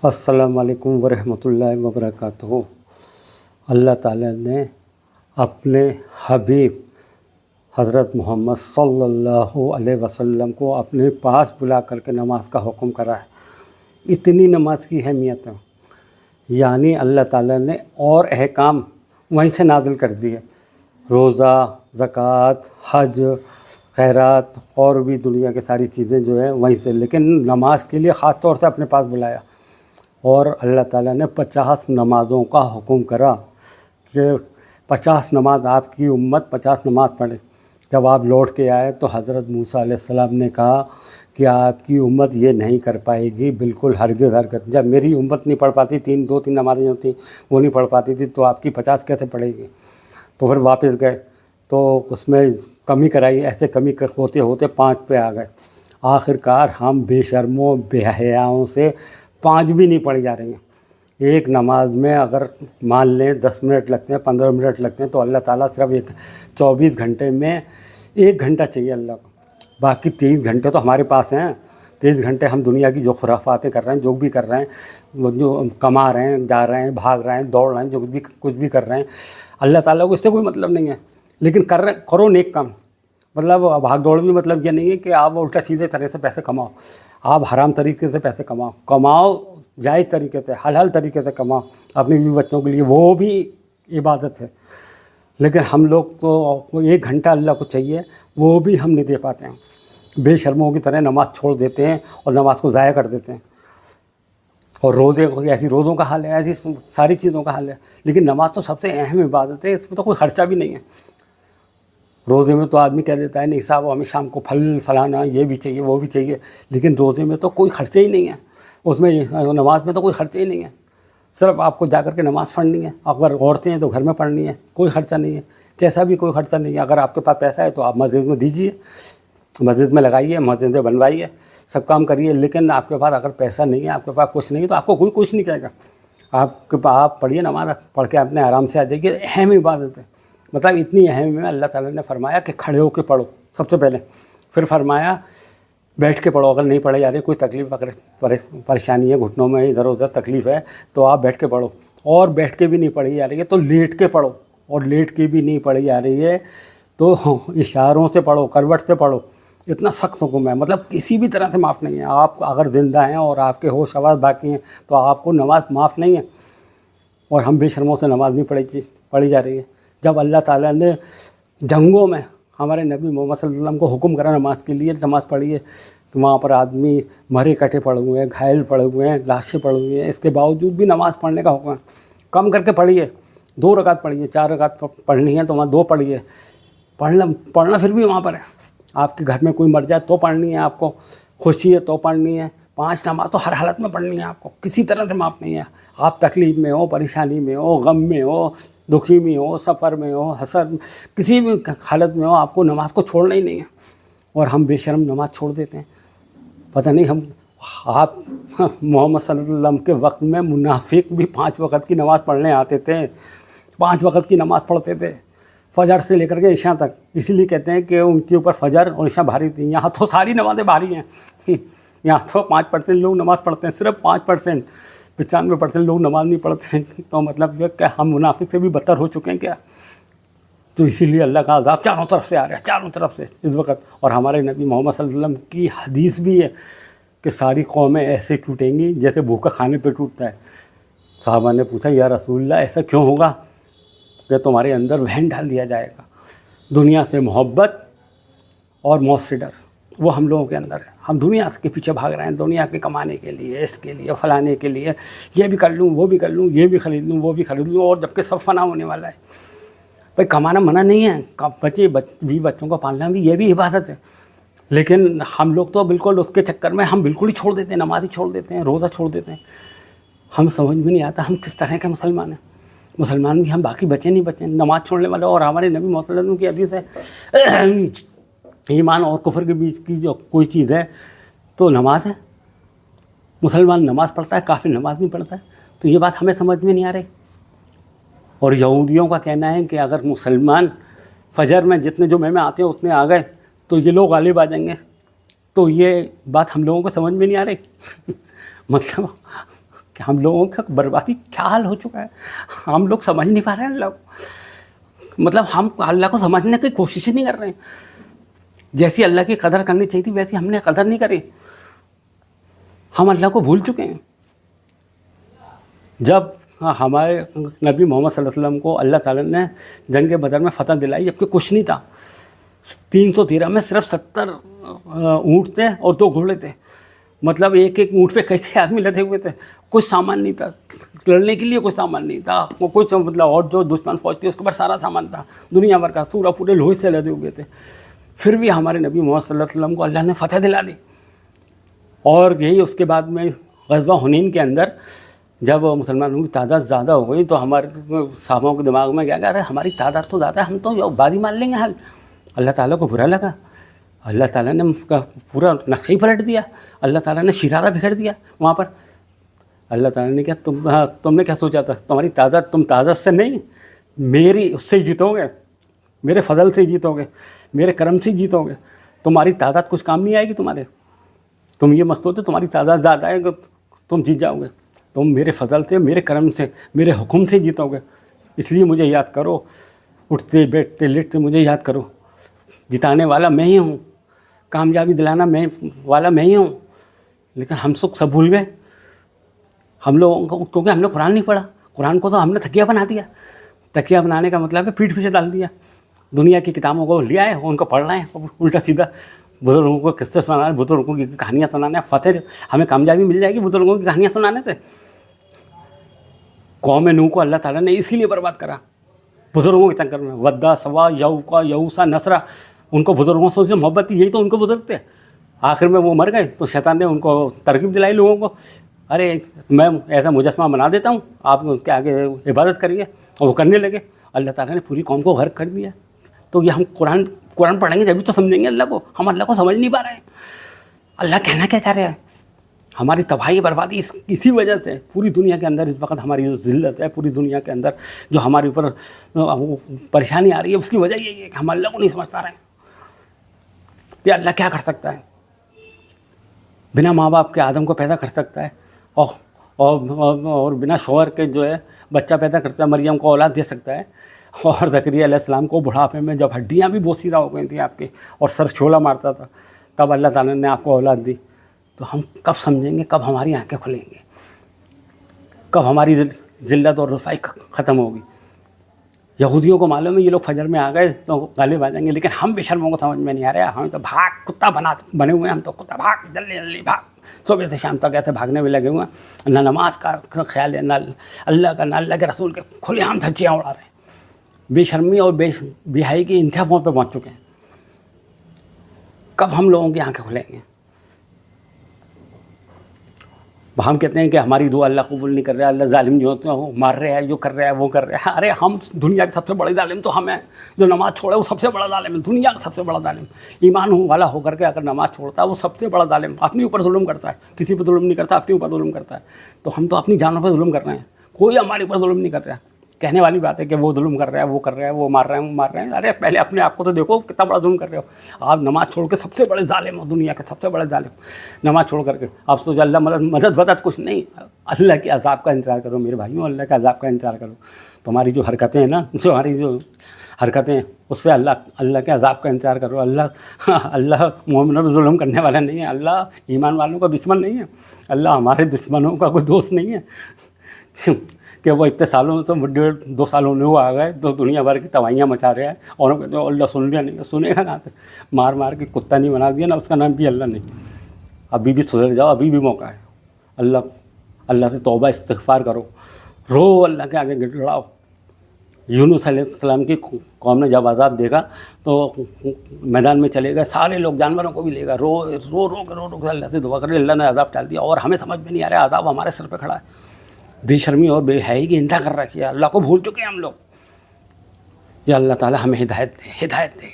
السلام علیکم ورحمۃ اللہ وبرکاتہ۔ اللہ تعالیٰ نے اپنے حبیب حضرت محمد صلی اللہ علیہ وسلم کو اپنے پاس بلا کر کے نماز کا حکم کرا ہے۔ اتنی نماز کی اہمیت ہے، یعنی اللہ تعالیٰ نے اور احکام وہیں سے نازل کر دیے، روزہ، زکوٰۃ، حج، خیرات اور بھی دنیا کی ساری چیزیں جو ہے وہیں سے، لیکن نماز کے لیے خاص طور سے اپنے پاس بلایا۔ اور اللہ تعالیٰ نے 50 نمازوں کا حکم کرا کہ 50 نماز آپ کی امت 50 نماز پڑھے۔ جب آپ لوٹ کے آئے تو حضرت موسیٰ علیہ السلام نے کہا کہ آپ کی امت یہ نہیں کر پائے گی، بالکل ہرگز ہرگز۔ جب میری امت نہیں پڑھ پاتی، دو تین نمازیں ہوتی وہ نہیں پڑھ پاتی تھی، تو آپ کی 50 کیسے پڑھے گی؟ تو پھر واپس گئے تو اس میں کمی کرائی، ایسے کمی ہوتے ہوتے 5 پہ آ گئے۔ آخر کار ہم بے شرموں بے حیاؤں سے 5 بھی نہیں پڑھی جا رہی ہیں۔ ایک نماز میں اگر مان لیں 10 منٹ لگتے ہیں، 15 منٹ لگتے ہیں، تو اللہ تعالیٰ صرف 24 گھنٹے میں 1 گھنٹہ چاہیے اللہ کو، باقی 23 گھنٹے تو ہمارے پاس ہیں۔ 23 گھنٹے ہم دنیا کی جو خرافاتیں کر رہے ہیں، جو بھی کر رہے ہیں، وہ جو کما رہے ہیں، جا رہے ہیں، بھاگ رہے ہیں، دوڑ رہے ہیں، جو کچھ بھی کر رہے ہیں، اللہ تعالیٰ کو اس سے کوئی مطلب نہیں ہے، لیکن کرو نیک کام۔ مطلب بھاگ دوڑ بھی مطلب یہ نہیں ہے کہ آپ الٹا سیدھے طرح سے پیسے کماؤ، آپ حرام طریقے سے پیسے کماؤ جائز طریقے سے، حلال طریقے سے کماؤ اپنے بیوی بچوں کے لیے، وہ بھی عبادت ہے۔ لیکن ہم لوگ تو 1 گھنٹہ اللہ کو چاہیے، وہ بھی ہم نہیں دے پاتے ہیں، بے شرموں کی طرح نماز چھوڑ دیتے ہیں اور نماز کو ضائع کر دیتے ہیں۔ اور ایسی روزوں کا حال ہے، ایسی ساری چیزوں کا حال ہے، لیکن نماز تو سب سے اہم عبادت ہے، اس میں تو کوئی خرچہ بھی نہیں ہے۔ روزے میں تو آدمی کہہ دیتا ہے نہیں صاحب ہمیں شام کو پھل فلانا یہ بھی چاہیے وہ بھی چاہیے، لیکن روزے میں تو کوئی خرچہ ہی نہیں ہے، اس میں نماز میں تو کوئی خرچہ ہی نہیں ہے، صرف آپ کو جا کر کے نماز پڑھنی ہے۔ اگر عورتیں ہیں تو گھر میں پڑھنی ہے، کوئی خرچہ نہیں ہے، کیسا بھی کوئی خرچہ نہیں ہے۔ اگر آپ کے پاس پیسہ ہے تو آپ مسجد میں دیجیے، مسجد میں لگائیے، مسجد بنوائیے، سب کام کریے، لیکن آپ کے پاس اگر پیسہ نہیں ہے، آپ کے پاس کچھ نہیں ہے، تو آپ کو کوئی کچھ نہیں کہے گا۔ آپ پڑھیے نماز، پڑھ کے اپنے آرام سے آ جائیے۔ اہم عبادت ہے، مطلب اتنی اہم ہے۔ اللہ تعالیٰ نے فرمایا کہ کھڑے ہو کے پڑھو سب سے پہلے، پھر فرمایا بیٹھ کے پڑھو، اگر نہیں پڑھے جا رہے، کوئی تکلیف اگر پریشانی ہے، گھٹنوں میں ادھر ادھر تکلیف ہے تو آپ بیٹھ کے پڑھو، اور بیٹھ کے بھی نہیں پڑھی جا رہی ہے تو لیٹ کے پڑھو، اور لیٹ کے بھی نہیں پڑھی جا رہی ہے تو اشاروں سے پڑھو، کروٹ سے پڑھو۔ اتنا سخت حکم ہے، مطلب کسی بھی طرح سے معاف نہیں ہے۔ آپ اگر زندہ ہیں اور آپ کے ہوش حواس باقی ہیں تو آپ کو نماز معاف نہیں ہے، اور ہم بے شرموں سے نماز نہیں پڑھی جا رہی ہے۔ جب اللہ تعالیٰ نے جنگوں میں ہمارے نبی محمد صلی اللہ علیہ وسلم کو حکم کرا نماز کے لیے، نماز پڑھیے، تو وہاں پر آدمی مرے کٹے پڑے ہوئے ہیں، گھائل پڑے ہوئے ہیں، لاشیں پڑی ہوئی ہیں، اس کے باوجود بھی نماز پڑھنے کا حکم ہے۔ کم کر کے پڑھیے، 2 رکعت پڑھیے، 4 رکعت پڑھنی ہے تو وہاں 2 پڑھیے۔ پڑھنا پھر بھی وہاں پر ہے، آپ کے گھر میں کوئی مر جائے تو پڑھنی ہے، آپ کو خوشی ہے تو پڑھنی ہے۔ 5 نماز تو ہر حالت میں پڑھنی ہے، آپ کو کسی طرح سے معاف نہیں ہے۔ آپ تکلیف میں ہو، پریشانی میں ہو، غم میں ہو، دکھی میں ہو، سفر میں ہو، حسد، کسی بھی حالت میں ہو، آپ کو نماز کو چھوڑنا ہی نہیں ہے۔ اور ہم بے شرم نماز چھوڑ دیتے ہیں، پتہ نہیں آپ محمد صلی اللہ علیہ وسلم کے وقت میں منافق بھی 5 وقت کی نماز پڑھنے آتے تھے، 5 وقت کی نماز پڑھتے تھے، فجر سے لے کر کے عشاء تک۔ اسی لیے کہتے ہیں کہ ان کے اوپر فجر اور عشاء بھاری تھی۔ یہاں تو ساری نمازیں بھاری ہیں، یہاں تو 5% لوگ نماز پڑھتے ہیں، صرف 5%، 95% لوگ نماز نہیں پڑھتے ہیں۔ تو مطلب یہ کہ ہم منافق سے بھی بدتر ہو چکے ہیں کیا؟ تو اسی لیے اللہ کا عذاب چاروں طرف سے آ رہا ہے، چاروں طرف سے اس وقت۔ اور ہمارے نبی محمد صلی اللہ علیہ وسلم کی حدیث بھی ہے کہ ساری قومیں ایسے ٹوٹیں گی جیسے بھوکا کھانے پہ ٹوٹتا ہے۔ صحابہ نے پوچھا یا رسول اللہ ایسا کیوں ہوگا؟ کہ تمہارے اندر وہن ڈال دیا جائے گا، دنیا سے محبت اور موت سے ڈر، وہ ہم لوگوں کے اندر ہے۔ ہم دنیا کے پیچھے بھاگ رہے ہیں، دنیا کے کمانے کے لیے، اس کے لیے، فلانے کے لیے، یہ بھی کر لوں، وہ بھی کر لوں، یہ بھی خرید لوں، وہ بھی خرید لوں، اور جبکہ سب فنا ہونے والا ہے۔ بھائی کمانا منع نہیں ہے، بچوں کو پالنا بھی یہ بھی عبادت ہے، لیکن ہم لوگ تو بالکل اس کے چکر میں ہم بالکل ہی چھوڑ دیتے ہیں، نماز ہی چھوڑ دیتے ہیں، روزہ چھوڑ دیتے ہیں۔ ہم سمجھ میں نہیں آتا ہم کس طرح کے مسلمان ہیں۔ مسلمان بھی ہم باقی بچے نہیں بچے، نماز چھوڑنے والے۔ اور ہمارے نبی محمد صلی اللہ علیہ وسلم کی حدیث ہے ایمان اور کفر کے بیچ کی جو کوئی چیز ہے تو نماز ہے۔ مسلمان نماز پڑھتا ہے، کافر نماز نہیں پڑھتا ہے، تو یہ بات ہمیں سمجھ میں نہیں آ رہی۔ اور یہودیوں کا کہنا ہے کہ اگر مسلمان فجر میں جتنے جمعے میں آتے ہیں اتنے آ گئے تو یہ لوگ غالب آ جائیں گے، تو یہ بات ہم لوگوں کو سمجھ میں نہیں آ رہی۔ مطلب کہ ہم لوگوں کا بربادی کیا حال ہو چکا ہے. ہم لوگ سمجھ نہیں پا رہے ہیں اللہ کو. مطلب ہم اللہ کو سمجھنے کی کوشش ہی نہیں کر رہے ہیں. جیسی اللہ کی قدر کرنی چاہیے تھی ویسی ہم نے قدر نہیں کری. ہم اللہ کو بھول چکے ہیں. جب ہمارے نبی محمد صلی اللہ علیہ وسلم کو اللہ تعالیٰ نے جنگ بدر میں فتح دلائی جبکہ کچھ نہیں تھا. 313 میں صرف 70 اونٹ تھے اور 2 گھوڑے تھے. مطلب ایک ایک اونٹ پہ کئی آدمی لدے ہوئے تھے. کچھ سامان نہیں تھا لڑنے کے لیے, کوئی سامان نہیں تھا. وہ کچھ مطلب اور جو دشمن فوج تھی اس کے پاس سارا سامان تھا دنیا بھر کا, پورے لوہے سے لدے ہوئے تھے. پھر بھی ہمارے نبی محمد صلی اللہ علیہ وسلم کو اللہ نے فتح دلا دی. اور یہی اس کے بعد میں غزوہ حنین کے اندر جب مسلمانوں کی تعداد زیادہ ہو گئی تو ہمارے صحابوں کے دماغ میں کیا ارے ہماری تعداد تو زیادہ ہے, ہم تو بازی مان لیں گے حل. اللہ تعالیٰ کو برا لگا. اللہ تعالیٰ نے پورا نقشہ ہی پلٹ دیا. اللہ تعالیٰ نے شرارہ بکھیر دیا وہاں پر. اللہ تعالیٰ نے کیا تم نے کیا سوچا تھا تمہاری تعداد, تم تعداد سے نہیں میری اس سے جیتو گے, میرے فضل سے جیتو گے, میرے کرم سے جیتو گے. تمہاری تعداد کچھ کام نہیں آئے گی تمہارے. تم یہ مت سوچو تمہاری تعداد زیادہ ہے کہ تم جیت جاؤ گے. تم میرے فضل سے, میرے کرم سے, میرے حکم سے جیتو گے. اس لیے مجھے یاد کرو, اٹھتے بیٹھتے لیٹتے مجھے یاد کرو. جتانے والا میں ہی ہوں, کامیابی دلانا والا میں ہی ہوں. لیکن ہم سب بھول گئے. ہم لوگوں کو کیونکہ ہم نے قرآن نہیں پڑھا. قرآن کو تو ہم نے تکیہ بنا دیا. تکیہ بنانے کا مطلب ہے پیٹھ پیچھے ڈال دیا. دنیا کی کتابوں کو لیا ہے, ان کو پڑھ رہے ہیں الٹا سیدھا. بزرگوں کو قصے سنانا, بزرگوں کی کہانیاں سنانا. فتح ہمیں کامیابی مل جائے گی بزرگوں کی کہانیاں سنانے سے. قوم نوح کو اللہ تعالیٰ نے اسی لیے برباد کرا بزرگوں کے چکر میں. ودا, سوا, یعوقا, یعوسا, نصرہ, ان کو بزرگوں سے محبت تھی. یہی تو ان کو بزرگ تھے. آخر میں وہ مر گئے تو شیطان نے ان کو ترغیب دلائی لوگوں کو, ارے میں ایسا مجسمہ بنا دیتا ہوں, آپ اس کے آگے عبادت کریے. اور وہ کرنے لگے. اللہ تعالیٰ نے پوری قوم کو غرق کر دیا. تو یہ ہم قرآن پڑھیں گے جبھی تو سمجھیں گے اللہ کو. ہم اللہ کو سمجھ نہیں پا رہے ہیں. اللہ کہنا کیا چاہ رہے ہیں. ہماری تباہی بربادی اسی وجہ سے. پوری دنیا کے اندر اس وقت ہماری جو ذلت ہے, پوری دنیا کے اندر جو ہمارے اوپر پریشانی آ رہی ہے, اس کی وجہ یہی ہے کہ ہم اللہ کو نہیں سمجھ پا رہے ہیں کہ اللہ کیا کر سکتا ہے. بنا ماں باپ کے آدم کو پیدا کر سکتا ہے, اور بنا شوہر کے جو ہے بچہ پیدا کرتا ہے, مریم کو اولاد دے سکتا ہے. اور زکریا علیہ السلام کو بڑھاپے میں جب ہڈیاں بھی بوسیدہ ہو گئی تھیں آپ کی اور سر چھولا مارتا تھا, تب اللہ تعالیٰ نے آپ کو اولاد دی. تو ہم کب سمجھیں گے, کب ہماری آنکھیں کھلیں گی, کب ہماری ذلت اور رسوائی ختم ہوگی. یہودیوں کو معلوم ہے یہ لوگ فجر میں آ گئے تو غالب آ جائیں گے, لیکن ہم بے شرموں کو سمجھ میں نہیں آ رہا. ہم تو بھاگ کتا بنے ہوئے ہیں. ہم تو کتا بھاگ, جلدی جلدی بھاگ. صبح سے شام تک گئے تھے بھاگنے میں لگے ہوئے ہیں. نہ نماز کا خیال ہے, نہ اللہ کا, نہ اللہ کے رسول کے. کھلے عام دھچیاں اڑا رہے ہیں. بے شرمی اور بے حیائی کی انتہا پہ پہنچ چکے ہیں. کب ہم لوگوں کی آنکھیں کھلیں گے. ہم کہتے ہیں کہ ہماری دعا اللہ قبول نہیں کر رہا, اللہ ظالم جو ہوتے ہیں وہ مار رہے ہیں, جو کر رہا ہے وہ کر رہے ہیں. ارے ہم دنیا کے سب سے بڑے ظالم تو ہم ہیں. جو نماز چھوڑے وہ سب سے بڑا ظالم ہے, دنیا کا سب سے بڑا ظالم. ایمان والا ہو کر کے اگر نماز چھوڑتا ہے وہ سب سے بڑا ظالم. اپنے اوپر ظلم کرتا ہے, کسی پہ ظلم نہیں کرتا, اپنے اوپر ظلم کرتا ہے. تو ہم تو اپنی جانوں پہ ظلم کر رہے ہیں, کوئی ہمارے اوپر ظلم نہیں کر رہا. کہنے والی بات ہے کہ وہ ظلم کر رہا ہے, وہ کر رہا ہے, وہ مار رہے ہیں, وہ مار رہے ہیں. ارے پہلے اپنے آپ کو تو دیکھو کتنا بڑا ظلم کر رہے ہو. آپ نماز چھوڑ کے سب سے بڑے ظالم ہو, دنیا کے سب سے بڑے ظالم. نماز چھوڑ کر کے آپ سوچو اللہ مدد کچھ نہیں, اللہ کے عذاب کا انتظار کرو میرے بھائیوں, اللہ کے عذاب کا انتظار کرو. تمہاری جو حرکتیں ہیں نا, ہماری جو حرکتیں ہیں اس سے اللہ کے عذاب کا انتظار کرو. اللہ مومنوں پہ ظلم کرنے والا نہیں ہے. اللہ ایمان والوں کا دشمن نہیں ہے. اللہ ہمارے دشمنوں کا کوئی دوست نہیں ہے کہ وہ اتنے سالوں تو 1.5-2 سالوں میں وہ آ گئے تو دنیا بھر کی توائیاں مچا رہے ہیں. اور اللہ سن لیا نہیں, سنے گا نہ, مار کے کتا نہیں بنا دیا نا, اس کا نام بھی اللہ نہیں. ابھی بھی سدھر جاؤ, ابھی بھی موقع ہے. اللہ سے توبہ استغفار کرو, رو اللہ کے آگے گڑ لڑاؤ. یونس علیہ السلام کی قوم نے جب عذاب دیکھا تو میدان میں چلے گئے, سارے لوگ جانوروں کو بھی لے گا, رو کے اللہ سے دعا کرے. اللہ نے عذاب ڈال دیا اور ہمیں سمجھ میں نہیں آ رہا, عذاب ہمارے سر پہ کھڑا ہے. بے شرمی اور بے حیائی کی انتہا کر رکھی ہے. اللہ کو بھول چکے ہیں ہم لوگ. یا اللہ تعالی ہمیں ہدایت دے.